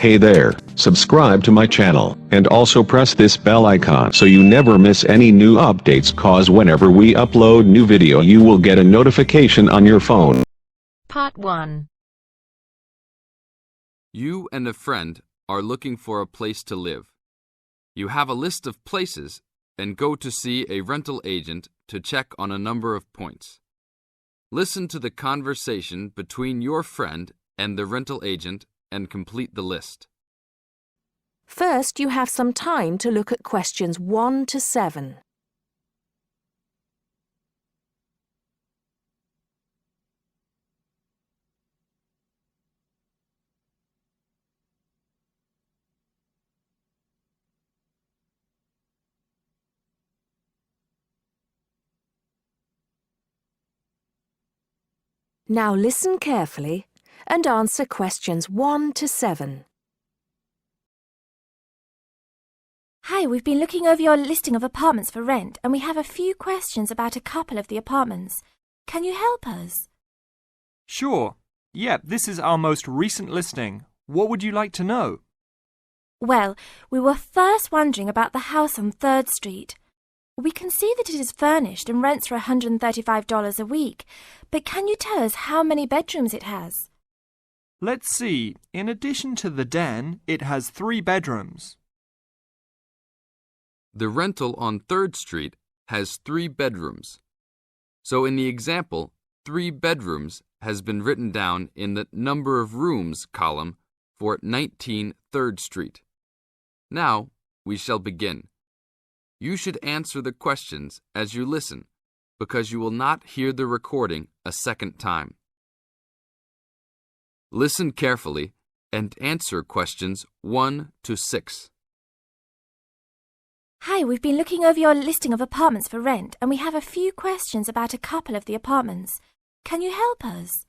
Hey there, subscribe to my channel, and also press this bell icon so you never miss any new updates, cause whenever we upload new video you will get a notification on your phone. Part 1. You and a friend are looking for a place to live. You have a list of places and go to see a rental agent to check on a number of points. Listen to the conversation between your friend and the rental agent and complete the list. First, you have some time to look at questions 1 to 7. Now listen carefully and answer questions 1 to 7. Hi, we've been looking over your listing of apartments for rent and we have a few questions about a couple of the apartments. Can you help us? Sure. Yeah, this is our most recent listing. What would you like to know? Well, we were first wondering about the house on 3rd Street. We can see that it is furnished and rents for $135 a week, but can you tell us how many bedrooms it has? Let's see. In addition to the den, it has 3 bedrooms. The rental on 3rd Street has 3 bedrooms. So in the example, 3 bedrooms has been written down in the number of rooms column for 19 3rd Street. Now we shall begin. You should answer the questions as you listen, because you will not hear the recording a second time. Listen carefully and answer questions 1 to 6. Hi, we've been looking over your listing of apartments for rent and we have a few questions about a couple of the apartments. Can you help us?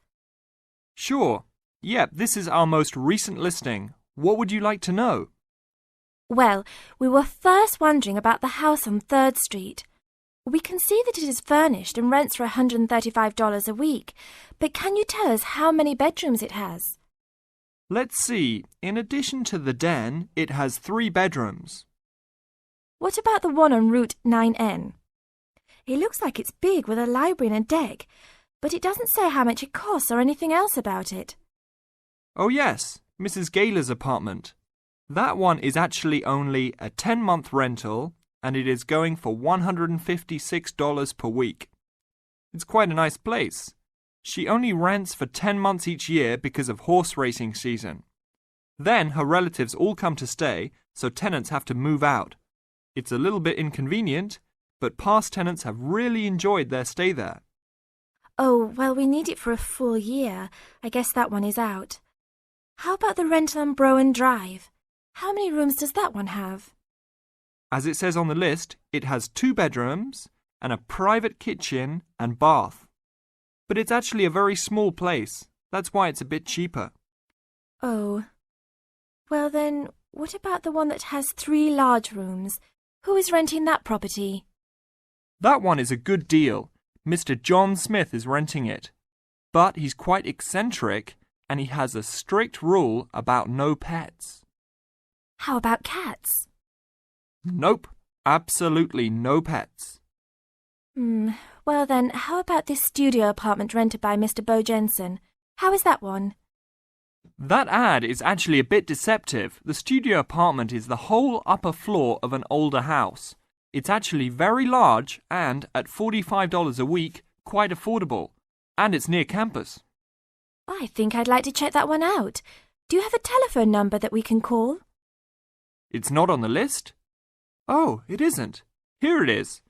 Sure. Yeah, this is our most recent listing. What would you like to know? Well, we were first wondering about the house on 3rd Street. We can see that it is furnished and rents for $135 a week, but can you tell us how many bedrooms it has? Let's see. In addition to the den, it has 3 bedrooms. What about the one on Route 9N? It looks like it's big with a library and a deck, but it doesn't say how much it costs or anything else about it. Oh yes, Mrs. Gaylor's apartment. That one is actually only a 10-month rental and it is going for $156 per week. It's quite a nice place. She only rents for 10 months each year because of horse racing season. Then her relatives all come to stay, so tenants have to move out. It's a little bit inconvenient, but past tenants have really enjoyed their stay there. Oh, well, we need it for a full year. I guess that one is out. How about the rental on Browen Drive? How many rooms does that one have? As it says on the list, it has 2 bedrooms and a private kitchen and bath. But it's actually a very small place. That's why it's a bit cheaper. Oh. Well then, what about the one that has 3 large rooms? Who is renting that property? That one is a good deal. Mr. John Smith is renting it. But he's quite eccentric and he has a strict rule about no pets. How about cats? Nope, absolutely no pets. Well then, how about this studio apartment rented by Mr. Bo Jensen? How is that one? That ad is actually a bit deceptive. The studio apartment is the whole upper floor of an older house. It's actually very large and, at $45 a week, quite affordable. And it's near campus. I think I'd like to check that one out. Do you have a telephone number that we can call? It's not on the list? Oh, it isn't. Here it is.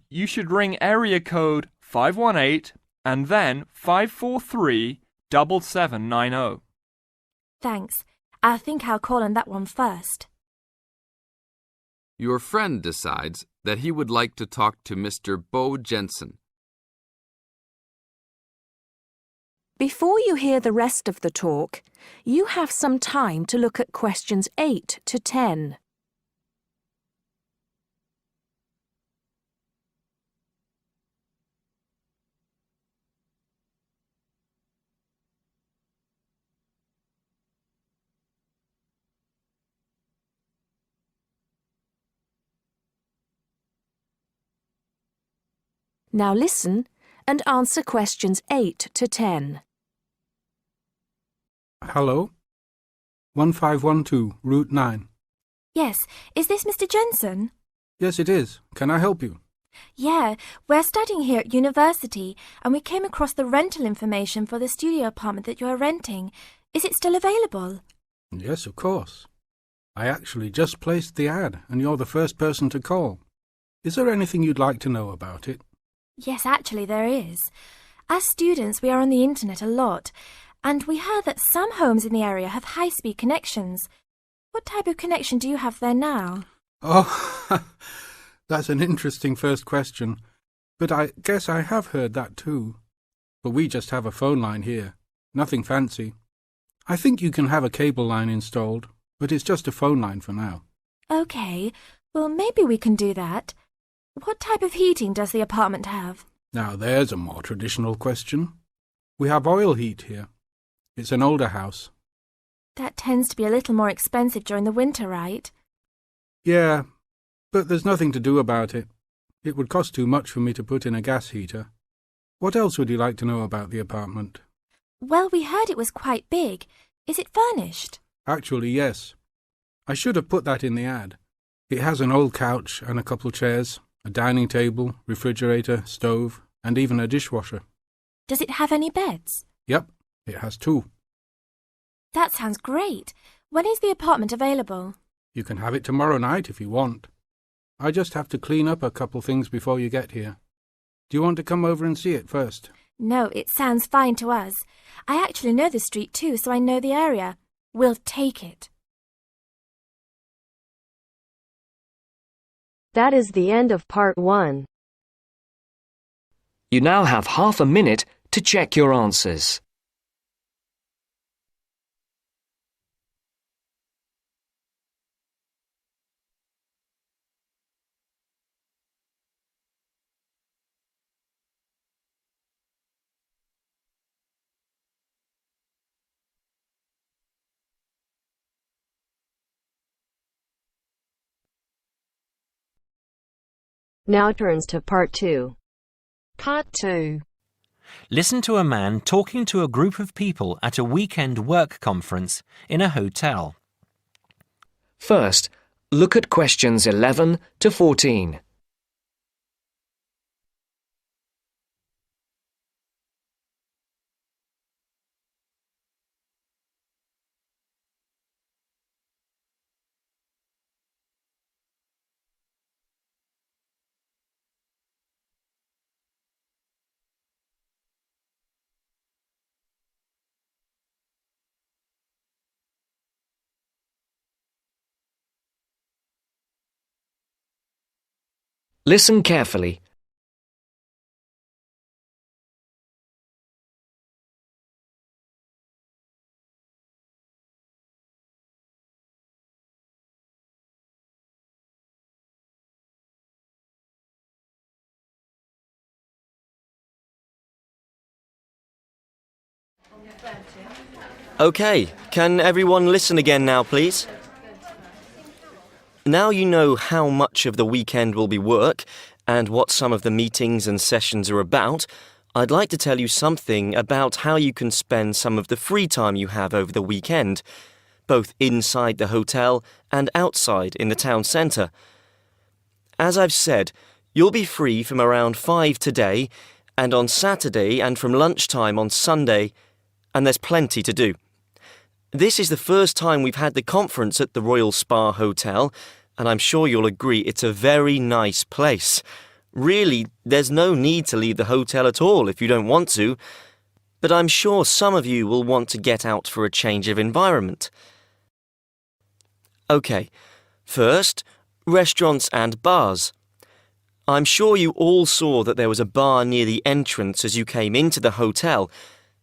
You should ring area code 518 and then 543-7790. Thanks. I think I'll call on that one first. Your friend decides that he would like to talk to Mr. Bo Jensen. Before you hear the rest of the talk, you have some time to look at questions 8 to 10. Now listen and answer questions 8 to 10. Hello? 1512, Route 9. Yes, is this Mr. Jensen? Yes, it is. Can I help you? Yeah, we're studying here at university and we came across the rental information for the studio apartment that you're renting. Is it still available? Yes, of course. I actually just placed the ad and you're the first person to call. Is there anything you'd like to know about it? Yes, actually there is. As students, we are on the internet a lot, and we heard that some homes in the area have high-speed connections. What type of connection do you have there now? Oh, that's an interesting first question. But I guess I have heard that too. But we just have a phone line here. Nothing fancy. I think you can have a cable line installed, but it's just a phone line for now. Okay, well maybe we can do that. What type of heating does the apartment have? Now there's a more traditional question. We have oil heat here. It's an older house. That tends to be a little more expensive during the winter, right? Yeah, but there's nothing to do about it. It would cost too much for me to put in a gas heater. What else would you like to know about the apartment? Well, we heard it was quite big. Is it furnished? Actually, yes. I should have put that in the ad. It has an old couch and a couple chairs, a dining table, refrigerator, stove, and even a dishwasher. Does it have any beds? Yep, it has 2. That sounds great. When is the apartment available? You can have it tomorrow night if you want. I just have to clean up a couple things before you get here. Do you want to come over and see it first? No, it sounds fine to us. I actually know the street too, so I know the area. We'll take it. That is the end of part 1. You now have half a minute to check your answers. Now turns to part 2. Part 2. Listen to a man talking to a group of people at a weekend work conference in a hotel. First, look at questions 11 to 14. Listen carefully. Okay, can everyone listen again now, please? Now you know how much of the weekend will be work and what some of the meetings and sessions are about, I'd like to tell you something about how you can spend some of the free time you have over the weekend, both inside the hotel and outside in the town centre. As I've said, you'll be free from around 5 today and on Saturday and from lunchtime on Sunday, and there's plenty to do. This is the first time we've had the conference at the Royal Spa Hotel, and I'm sure you'll agree it's a very nice place. Really, there's no need to leave the hotel at all if you don't want to, but I'm sure some of you will want to get out for a change of environment. Okay, first, restaurants and bars. I'm sure you all saw that there was a bar near the entrance as you came into the hotel,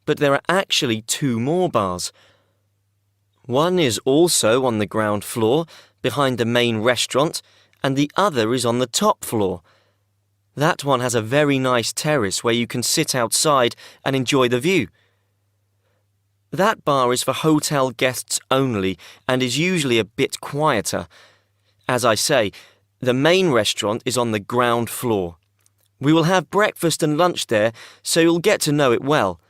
but there are actually 2 more bars. One is also on the ground floor, behind the main restaurant, and the other is on the top floor. That one has a very nice terrace where you can sit outside and enjoy the view. That bar is for hotel guests only and is usually a bit quieter. As I say, the main restaurant is on the ground floor. We will have breakfast and lunch there, so you'll get to know it well.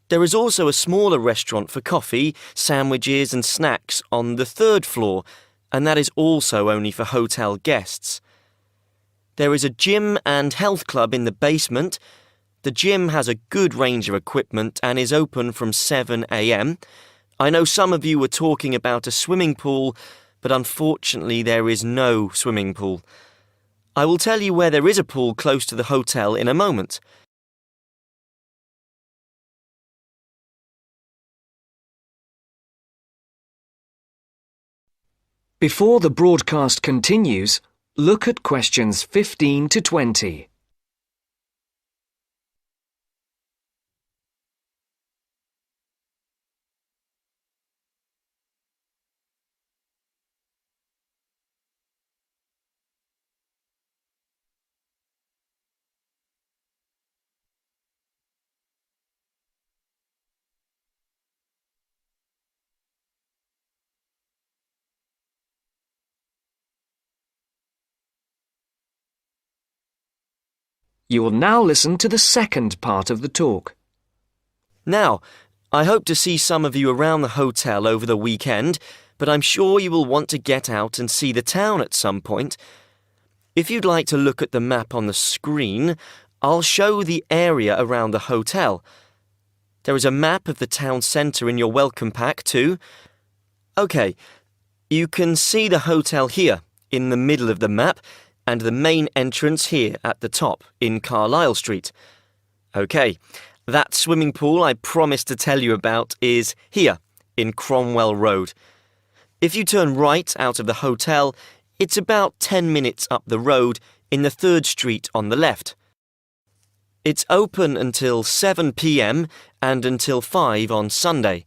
There is also a smaller restaurant for coffee, sandwiches and snacks on the 3rd floor, and that is also only for hotel guests. There is a gym and health club in the basement. The gym has a good range of equipment and is open from 7 a.m. I know some of you were talking about a swimming pool, but unfortunately there is no swimming pool. I will tell you where there is a pool close to the hotel in a moment. Before the broadcast continues, look at questions 15 to 20. You will now listen to the second part of the talk. Now, I hope to see some of you around the hotel over the weekend, but I'm sure you will want to get out and see the town at some point. If you'd like to look at the map on the screen, I'll show the area around the hotel. There is a map of the town centre in your welcome pack too. OK, you can see the hotel here in the middle of the map, and the main entrance here at the top in Carlisle Street. OK, that swimming pool I promised to tell you about is here in Cromwell Road. If you turn right out of the hotel, it's about 10 minutes up the road in the 3rd Street on the left. It's open until 7 p.m. and until 5 on Sunday.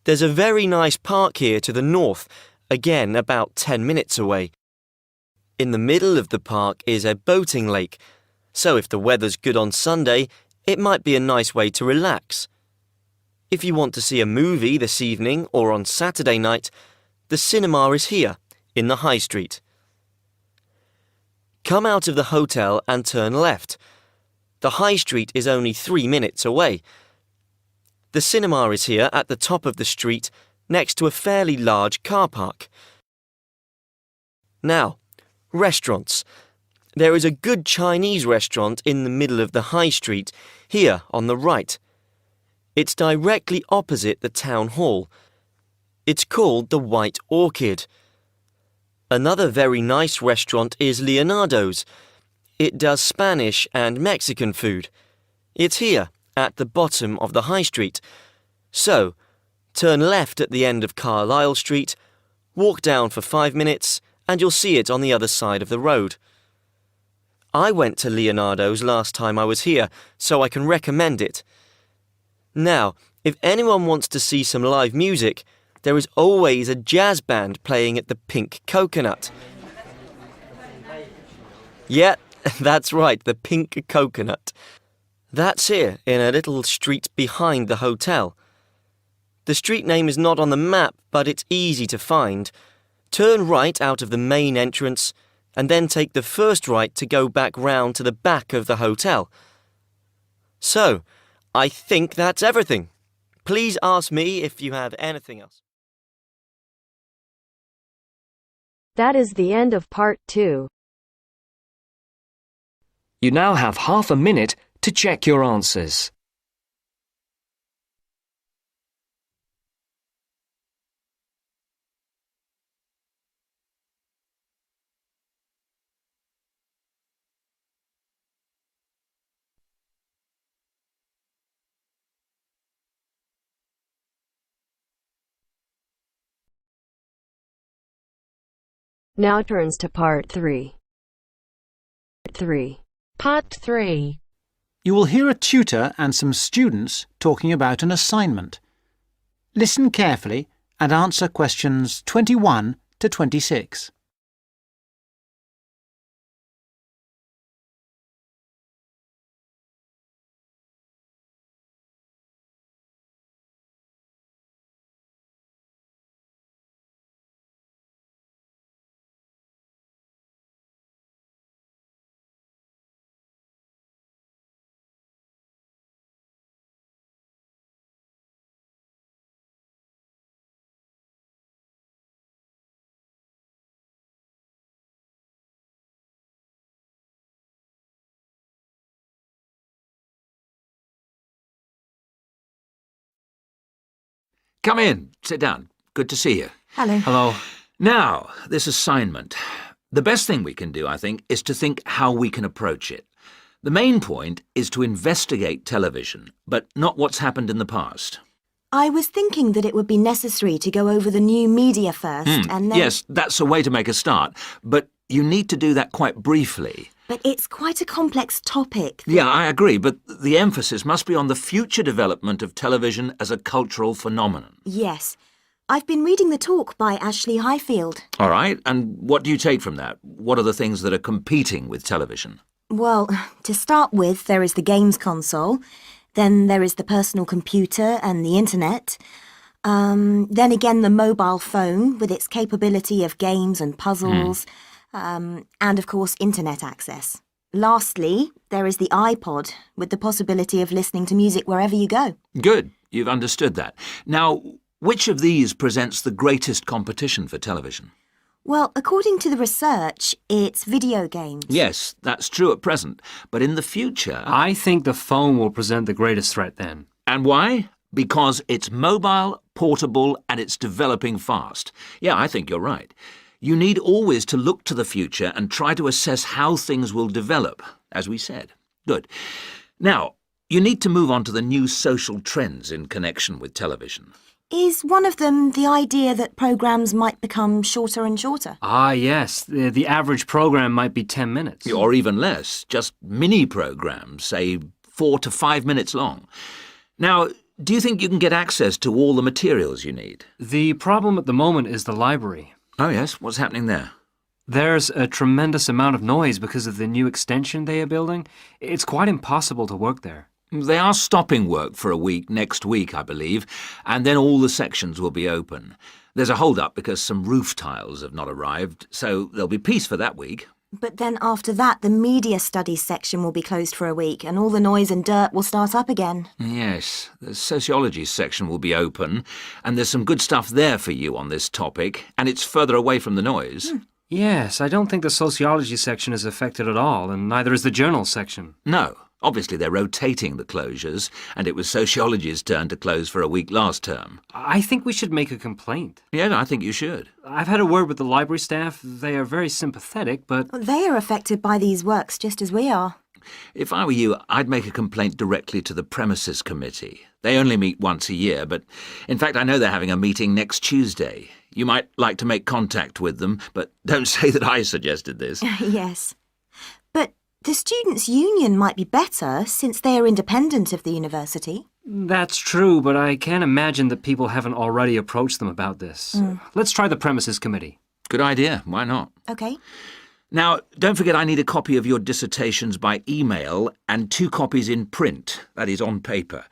There's a very nice park here to the north, again about 10 minutes away. In the middle of the park is a boating lake, so if the weather's good on Sunday, it might be a nice way to relax. If you want to see a movie this evening or on Saturday night, the cinema is here, in the High Street. Come out of the hotel and turn left. The High Street is only 3 minutes away. The cinema is here at the top of the street, next to a fairly large car park. Now, restaurants. There is a good Chinese restaurant in the middle of the High Street, here on the right. It's directly opposite the town hall. It's called the White Orchid. Another very nice restaurant is Leonardo's. It does Spanish and Mexican food. It's here, at the bottom of the High Street. So, turn left at the end of Carlisle Street, walk down for 5 minutes, and you'll see it on the other side of the road. I went to Leonardo's last time I was here, so I can recommend it. Now, if anyone wants to see some live music, there is always a jazz band playing at the Pink Coconut. Yeah, that's right, the Pink Coconut. That's here, in a little street behind the hotel. The street name is not on the map, but it's easy to find. Turn right out of the main entrance, and then take the first right to go back round to the back of the hotel. So, I think that's everything. Please ask me if you have anything else. That is the end of part 2. You now have half a minute to check your answers. Now turns to part 3. Part 3. You will hear a tutor and some students talking about an assignment. Listen carefully and answer questions 21 to 26. Come in. Sit down. Good to see you. Hello. Hello. Now, this assignment. The best thing we can do, I think, is to think how we can approach it. The main point is to investigate television, but not what's happened in the past. I was thinking that it would be necessary to go over the new media first and then... Yes, that's a way to make a start, but you need to do that quite briefly. But it's quite a complex topic. Yeah, I agree, but the emphasis must be on the future development of television as a cultural phenomenon. Yes. I've been reading the talk by Ashley Highfield. All right, and what do you take from that? What are the things that are competing with television? Well, to start with, there is the games console. Then there is the personal computer and the internet. Then again, the mobile phone with its capability of games and puzzles. And of course, internet access. Lastly, there is the iPod with the possibility of listening to music wherever you go. Good, you've understood that. Now, which of these presents the greatest competition for television? Well, according to the research, it's video games. Yes, that's true at present, but in the future... I think the phone will present the greatest threat then. And why? Because it's mobile, portable, and it's developing fast. Yeah, I think you're right. You need always to look to the future and try to assess how things will develop, as we said. Good. Now, you need to move on to the new social trends in connection with television. Is one of them the idea that programmes might become shorter and shorter? Ah, yes. The average programme might be 10 minutes. Or even less. Just mini-programmes, say 4 to 5 minutes long. Now, do you think you can get access to all the materials you need? The problem at the moment is the library. Oh, yes? What's happening there? There's a tremendous amount of noise because of the new extension they are building. It's quite impossible to work there. They are stopping work for a week next week, I believe, and then all the sections will be open. There's a hold-up because some roof tiles have not arrived, so there'll be peace for that week. But then after that, the media studies section will be closed for a week, and all the noise and dirt will start up again. Yes, the sociology section will be open, and there's some good stuff there for you on this topic, and it's further away from the noise. Yes, I don't think the sociology section is affected at all, and neither is the journal section. No. Obviously, they're rotating the closures, and it was sociology's turn to close for a week last term. I think we should make a complaint. Yeah, I think you should. I've had a word with the library staff. They are very sympathetic, but... They are affected by these works just as we are. If I were you, I'd make a complaint directly to the premises committee. They only meet once a year, but in fact, I know they're having a meeting next Tuesday. You might like to make contact with them, but don't say that I suggested this. Yes. But the Students' Union might be better since they are independent of the university. That's true, but I can't imagine that people haven't already approached them about this. Let's try the premises committee. Good idea. Why not? OK. Now, don't forget I need a copy of your dissertations by email and 2 copies in print, that is, on paper.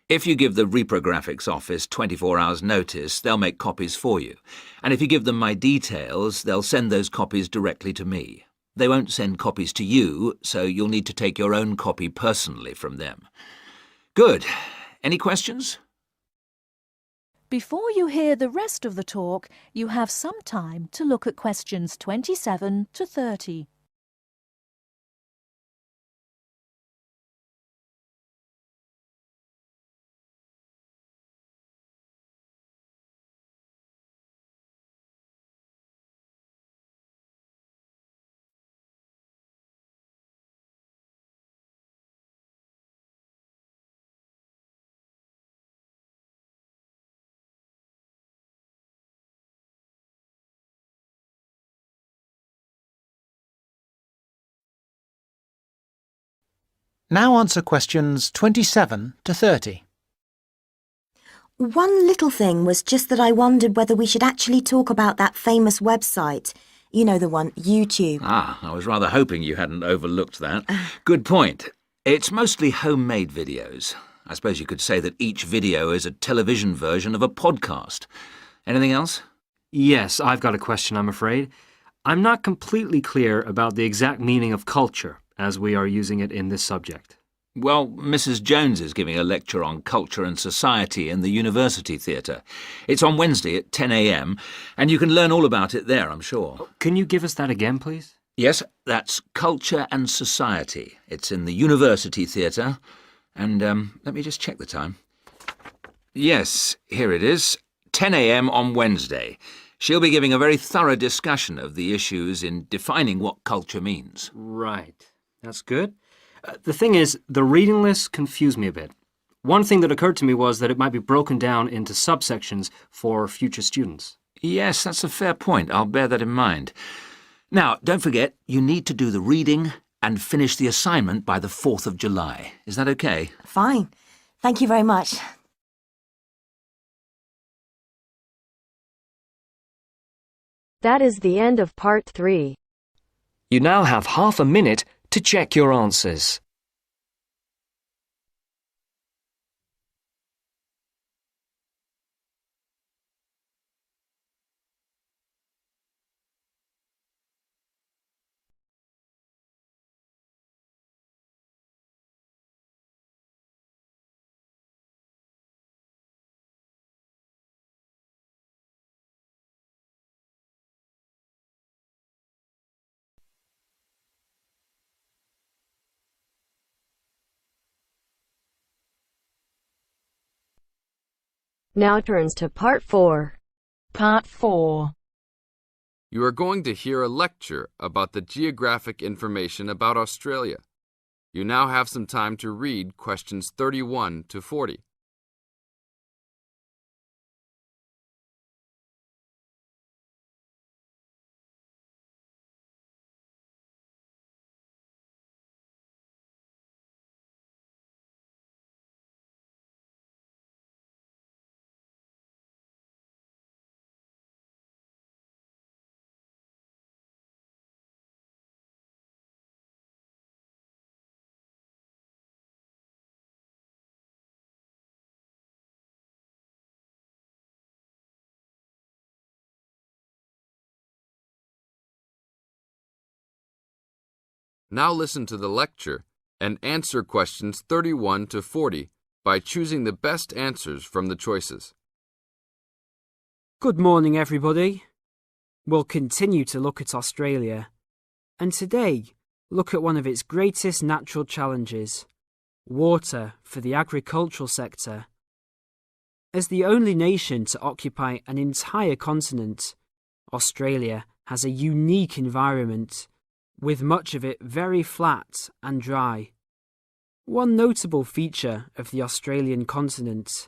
If you give the reprographics office 24 hours' notice, they'll make copies for you. And if you give them my details, they'll send those copies directly to me. They won't send copies to you, so you'll need to take your own copy personally from them. Good. Any questions? Before you hear the rest of the talk, you have some time to look at questions 27 to 30. Now answer questions 27 to 30. One little thing was just that I wondered whether we should actually talk about that famous website. You know the one, YouTube. Ah, I was rather hoping you hadn't overlooked that. Good point. It's mostly homemade videos. I suppose you could say that each video is a television version of a podcast. Anything else? Yes, I've got a question, I'm afraid. I'm not completely clear about the exact meaning of culture, as we are using it in this subject. Well, Mrs. Jones is giving a lecture on culture and society in the University Theatre. It's on Wednesday at 10 a.m, and you can learn all about it there, I'm sure. Can you give us that again, please? Yes, that's Culture and Society. It's in the University Theatre. And let me just check the time. Yes, here it is. 10 a.m. on Wednesday. She'll be giving a very thorough discussion of the issues in defining what culture means. Right. That's good. The thing is, the reading list confused me a bit. One thing that occurred to me was that it might be broken down into subsections for future students. Yes, that's a fair point. I'll bear that in mind. Now, don't forget, you need to do the reading and finish the assignment by the 4th of July. Is that okay? Fine. Thank you very much. That is the end of part 3. You now have half a minute to check your answers. Now turns to part 4. Part 4. You are going to hear a lecture about the geographic information about Australia. You now have some time to read questions 31 to 40. Now listen to the lecture and answer questions 31 to 40 by choosing the best answers from the choices. Good morning, everybody. We'll continue to look at Australia, and today look at one of its greatest natural challenges, water for the agricultural sector. As the only nation to occupy an entire continent, Australia has a unique environment, with much of it very flat and dry. One notable feature of the Australian continent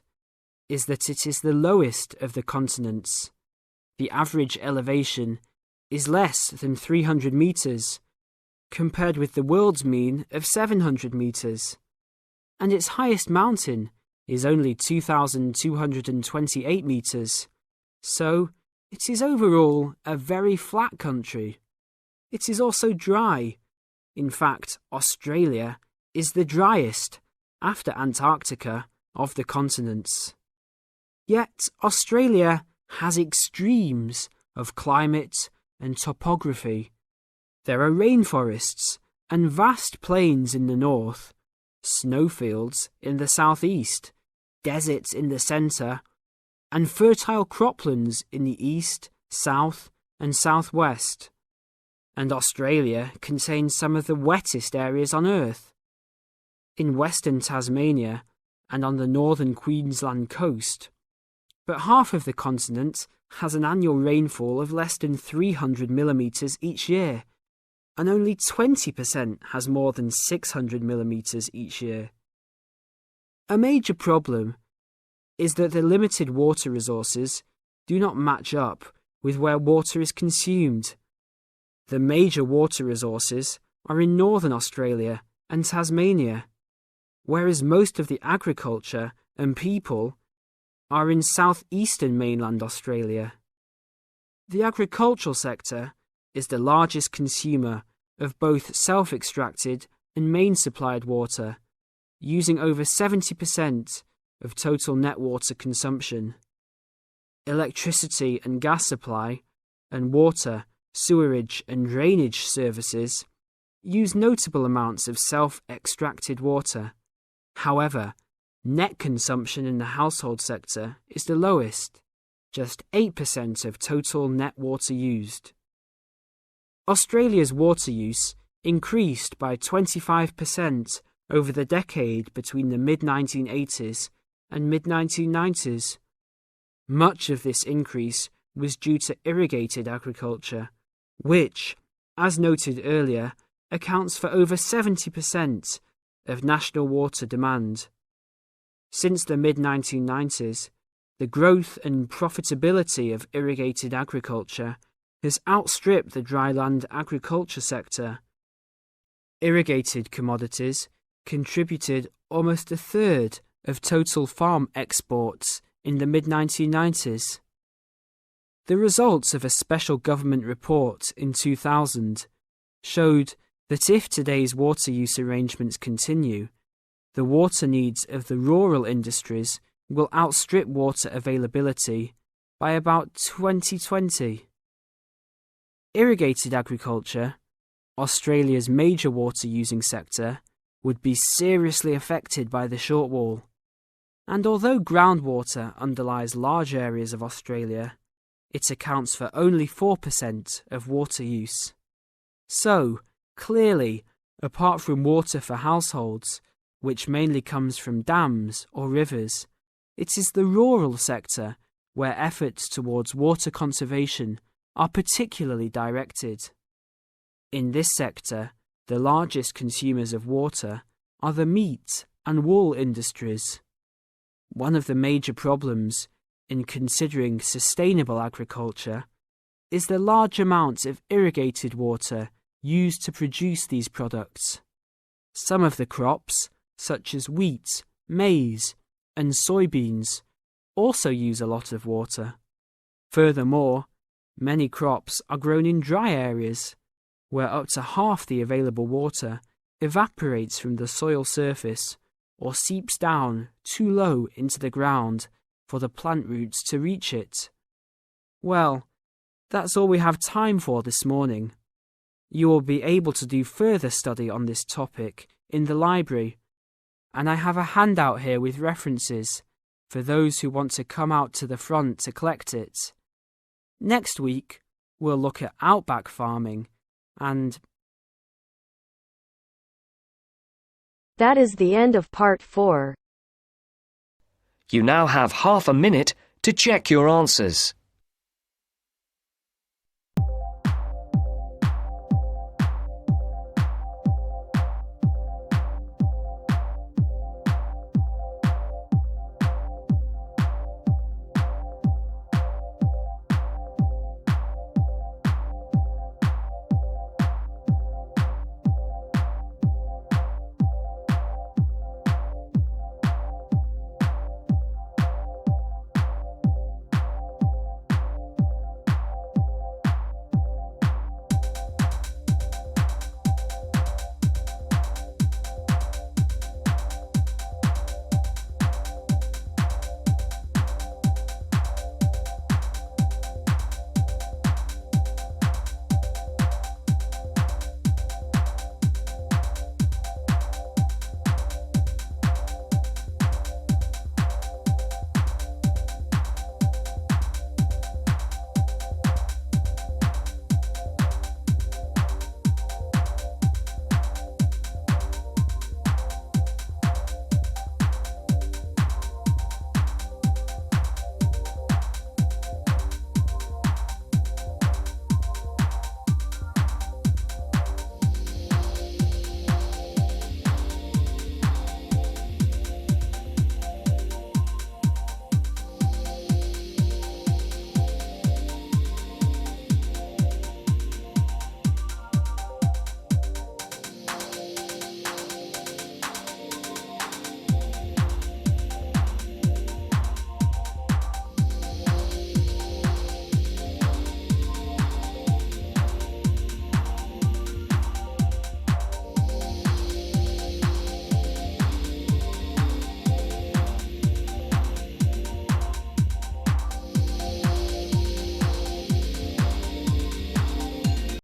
is that it is the lowest of the continents. The average elevation is less than 300 metres, compared with the world's mean of 700 metres, and its highest mountain is only 2,228 metres, so it is overall a very flat country. It is also dry. In fact, Australia is the driest, after Antarctica, of the continents. Yet Australia has extremes of climate and topography. There are rainforests and vast plains in the north, snowfields in the southeast, deserts in the centre, and fertile croplands in the east, south, and southwest. And Australia contains some of the wettest areas on Earth. In western Tasmania and on the northern Queensland coast, but half of the continent has an annual rainfall of less than 300 millimetres each year, and only 20% has more than 600 millimetres each year. A major problem is that the limited water resources do not match up with where water is consumed. The major water resources are in northern Australia and Tasmania, whereas most of the agriculture and people are in southeastern mainland Australia. The agricultural sector is the largest consumer of both self-extracted and main-supplied water, using over 70% of total net water consumption. Electricity and gas supply and water, sewerage and drainage services use notable amounts of self-extracted water. However, net consumption in the household sector is the lowest, just 8% of total net water used. Australia's water use increased by 25% over the decade between the mid-1980s and mid-1990s. Much of this increase was due to irrigated agriculture, which, as noted earlier, accounts for over 70% of national water demand. Since the mid-1990s, the growth and profitability of irrigated agriculture has outstripped the dryland agriculture sector. Irrigated commodities contributed almost a third of total farm exports in the mid-1990s. The results of a special government report in 2000 showed that if today's water use arrangements continue, the water needs of the rural industries will outstrip water availability by about 2020. Irrigated agriculture, Australia's major water-using sector, would be seriously affected by the shortfall. And although groundwater underlies large areas of Australia, it accounts for only 4% of water use. So, clearly, apart from water for households, which mainly comes from dams or rivers, it is the rural sector where efforts towards water conservation are particularly directed. In this sector, the largest consumers of water are the meat and wool industries. One of the major problems in considering sustainable agriculture is the large amounts of irrigated water used to produce these products. Some of the crops, such as wheat, maize, and soybeans, also use a lot of water. Furthermore, many crops are grown in dry areas, where up to half the available water evaporates from the soil surface or seeps down too low into the ground for the plant roots to reach it. Well, that's all we have time for this morning. You will be able to do further study on this topic in the library, and I have a handout here with references for those who want to come out to the front to collect it. Next week, we'll look at outback farming and... That is the end of part 4. You now have half a minute to check your answers.